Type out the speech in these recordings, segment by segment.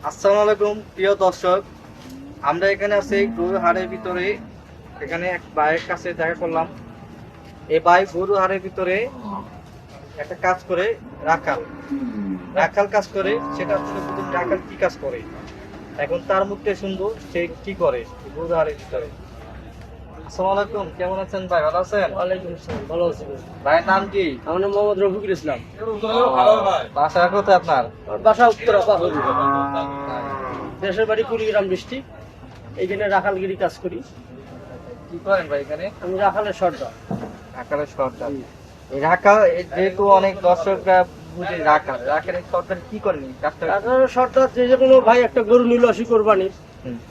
আসসালামু আলাইকুম প্রিয় দর্শক, আমরা এখানে আছি গরু হাটের ভিতরে। এখানে এক ভাইয়ের কাছে দেখা করলাম। এই ভাই গরু হাটের ভিতরে একটা কাজ করে, রাখাল রাখাল কাজ করে। সেটা হচ্ছে প্রথম রাখাল কি কাজ করে, এখন তার মুখে শুনবো সে কি করে গরু হাটের ভিতরে। আসসালামু আলাইকুম, কেমন আছেন ভাই? ভালো আছেন? ওয়ালাইকুম আসসালাম, ভালো আছি। ভাইয়ের নাম কি? আমার নাম মোহাম্মদ রফিকুল ইসলাম। বাসা কোথায় আপনার? আমার বাসা উত্তরা পাহাড়ি। দেশের বাড়ি কুড়িগ্রাম ডিস্ট্রিক্ট। এইখানে রাখালগিরি কাজ করি। কি করেন ভাই এখানে? আমি রাখালের সর্দার। রাখালের সর্দার। এই রাখাল যেহেতু অনেক দর্শকরা বুঝে রাখালের সর্দার কি করেন কাজটা? রাখালের সর্দার যে কোনো ভাই একটা গরু নিল আসি কোরবানির,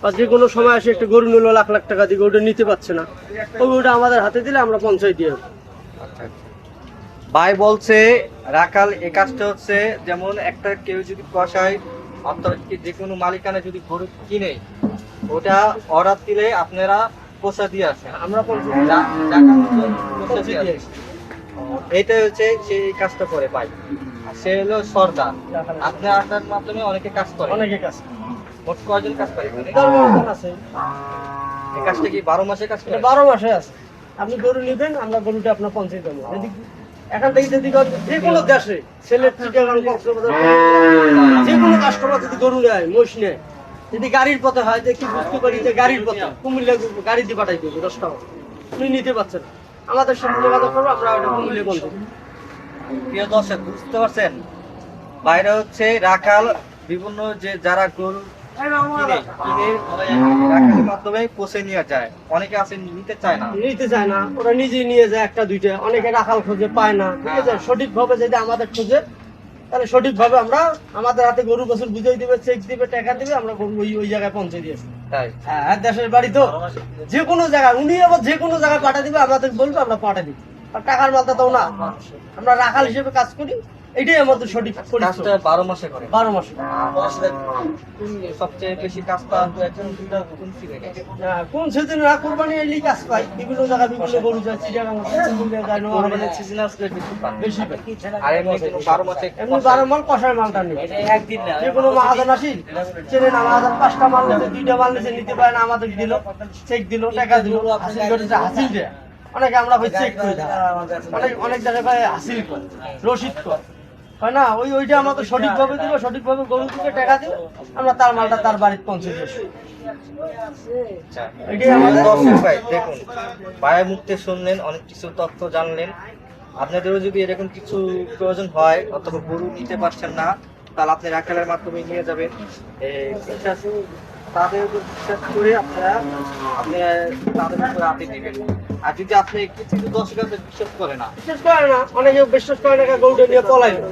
বা যে কোনো সময় আসে একটা গরু নিল লাখ লাখ টাকা দিয়ে, ওটা নিতে পারছে না, ওটা আমাদের হাতে দিলে আমরা পঞ্চায়েত দিয়ে দেবো। ভাই বলছে রাখাল এই কাজটা হচ্ছে যেমন একটা কেউ যদি কষায় অর্থাৎ যে কোনো মালিকানা যদি গরু কিনে ওটা অর্ডার দিলে আপনারা পোষা দিয়ে আসেন, আমরা এটা হচ্ছে সে এই কাজটা করে ভাই। আর সে হলো সর্দার। আপনার আসার মাধ্যমে অনেকে কাজ করে, অনেকে কাজ মোট কয়জন কাজ করে এখানে? আছে। এই কাজটা কি 12 মাসে কাজ করে? 12 মাসে আছে। আপনি গরু নেবেন, আমরা গরুটা আপনার পঞ্চায়েত দেবো। এখান থেকে যদি যে কোনো দেশে ছেলের যে কোনো কাস্টমার যদি গরু নেয়, মোষ নেয়, যদি গাড়ির পথে হয়, দেখি বুঝতে পারি যে গাড়ির পথে কুমিল্লা গাড়ি দিয়ে পাঠাই দেবো 10 টাকা, আপনি নিতে পারছেন, আমাদের সাথে যোগাযোগ করবো, আমরা ওটা কুমিল্লা বলবো। প্রিয় দর্শক, বুঝতে পারছেন বাইরে হচ্ছে রাখাল বিভিন্ন যে যারা গরু কিনে রাখালের মাধ্যমে পোষে নিয়ে যায়। অনেকে আছে নিতে চায় না, ওরা নিজেই নিয়ে যায় একটা দুইটা। অনেকে রাখাল খোঁজে, পায় না। ঠিক আছে, সঠিক ভাবে যদি আমাদের খোঁজে তাহলে সঠিক ভাবে আমরা আমাদের হাতে গরু বছর বুঝাই দিবে, চেক দিবে, টাকা দিবে, আমরা গরু ওই জায়গায় পৌঁছে দিয়েছি। তাই হ্যাঁ, দেশের বাড়ি তো যে কোনো জায়গায়, উনি আবার যে কোনো জায়গায় পাঠা দিবে, আমাদের বলবে, আমরা পাঠা দিই। আর টাকার মালটা তো না, আমরা রাখাল হিসেবে কাজ করি, এটাই আমাদের সঠিক। কাজটা 12 মাসে করে। 12 মাসে। সবচেয়ে বেশি কাজ পাওয়া কোন সিজনে না কোরবানি এলি কাজ পাই, বিভিন্ন জায়গায় বিভিন্ন গরু যায়, চিড়িয়াখানা যায়, কোরবানির সিজন আসলে বেশি পায়। আর এমনি 12 মাসে এমনি 12 মাল কষায় মালটা নেই। একদিন না, যে কোনো মাহাজন আসি চেনে না, মাহাজন 5টা মাল নিতে, 2টা মাল নিতে, নিতে পারে না, আমাদের দিল, চেক দিল, টাকা দিল, হাসিল করেছে, হাসিল দেয়। অনেকে আমরা ভাই চেক করি না, অনেক জায়গায় ভাই হাসিল করে, রসিদ করে, হয় না? ওইটা আমাদের সঠিকভাবে দিব, সঠিকভাবে গরু দিকে টাকা দিব, আমরা তার মালটা তার বাড়িতে পৌঁছে দিই। এটাই আমাদের দর্শক ভাই। দেখুন ভাইয়ের মুখে শুনলেন, অনেক কিছু তথ্য জানলেন। আপনাদেরও যদি এরকম কিছু প্রয়োজন হয় অথবা গরু নিতে পারছেন না, তাহলে আপনি রাখালের মাধ্যমে নিয়ে যাবেন। তাদের উপর বিশ্বাস করে আপনারা তাদের উপরে হাতে দিবেন। আর যদি আপনি কিছু দর্শক বিশ্বাস করে না, অনেকে বিশ্বাস করে না, গরুটা নিয়ে পলাইবে,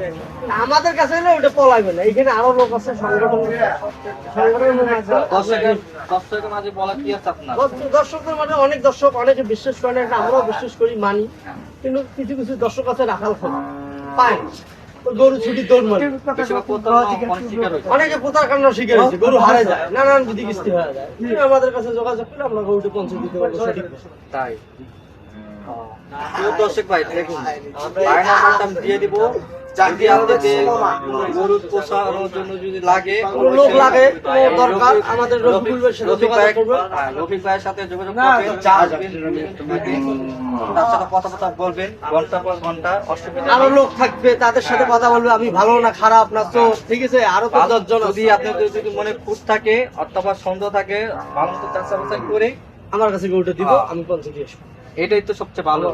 আমাদের কাছে এলে ওটা পলাইবে না। এখানে আরো লোক আছে, দর্শকের মাঝে বলা কি আছে আপনার? দর্শকদের মাঝে অনেক দর্শক, অনেকে বিশ্বাস করে না, আমরাও বিশ্বাস করি, মানি, কিন্তু কিছু কিছু দর্শক আছে রাখাল খোঁজে, পায় না, গরু ছুটি দৌড় মারে, অনেকে প্রতারণার শিকার হয়েছে, গরু হারে যায়, নানান বিধি কিস্তি হয়ে যায়। আমাদের কাছে যোগাযোগ করে আমরা গরুটা পৌঁছে দিতে পারবো সঠিক। তাই দর্শক ভাই দেখুন, ভাই নাম্বারটা আমি দিয়ে দিব। যদি আপনাদের গরু পোষানোর জন্য যদি লাগে, লোক লাগে, দরকার, আমাদের রফিক ভাইয়ের সাথে যোগাযোগ করবেন, তার সাথে কথা বলবেন, ঘন্টা পর ঘন্টা, অসুবিধা আরো লোক থাকবে, তাদের সাথে কথা বলবে, আমি ভালো না খারাপ না তো, ঠিক আছে, আরো 10 জন। যদি আপনাদের যদি মনে খুঁত থাকে অথবা সন্দেহ থাকে, ভালো মতো যাচাই করে আমার কাছে গরুটা দিব, আমি পৌঁছে দিয়ে আসবো। এটাই তো সবচেয়ে ভালো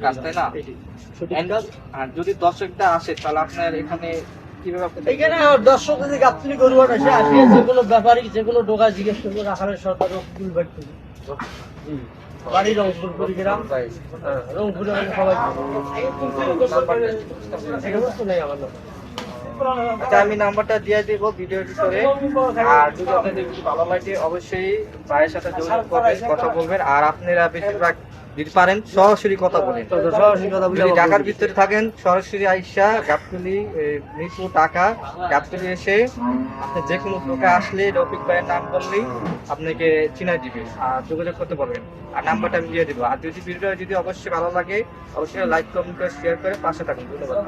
কাজ, তাই না? আর যদি দর্শকটা আসে তাহলে আপনার এখানে এখানে দর্শক যদি গাবতলী গরু হাট আসে, যে কোনো ব্যাপারী, যে কোনো ডোকা জিজ্ঞেস করবো, রাখালের সর্দার রফিকুল ভাই বাড়ি রংপুর কুড়িগ্রাম। রংপুরে সবাই আচ্ছা, আমি নাম্বারটা দিয়ে দিব ভিডিওর ভিতরে। আর যদি আপনাদের ভালো লাগে অবশ্যই ভাইয়ের সাথে যোগাযোগ করবেন, কথা বলবেন। আর আপনারা বেশিরভাগ যদি পারেন সরাসরি কথা বলেন, যদি ঢাকার ভিতরে থাকেন সরাসরি আইসা গাবতলী, মিরপুর, ঢাকা গাবতলী এসে আপনি যে কোনো লোকে আসলে রফিক ভাইয়ের নাম বললেই আপনাকে চিনাই দিবে আর যোগাযোগ করতে পারবেন। আর নাম্বারটা আমি দিয়ে দিব। আর যদি ভিডিওটা যদি অবশ্যই ভালো লাগে অবশ্যই লাইক, কমেন্ট করে শেয়ার করে পাশে থাকুন। ধন্যবাদ।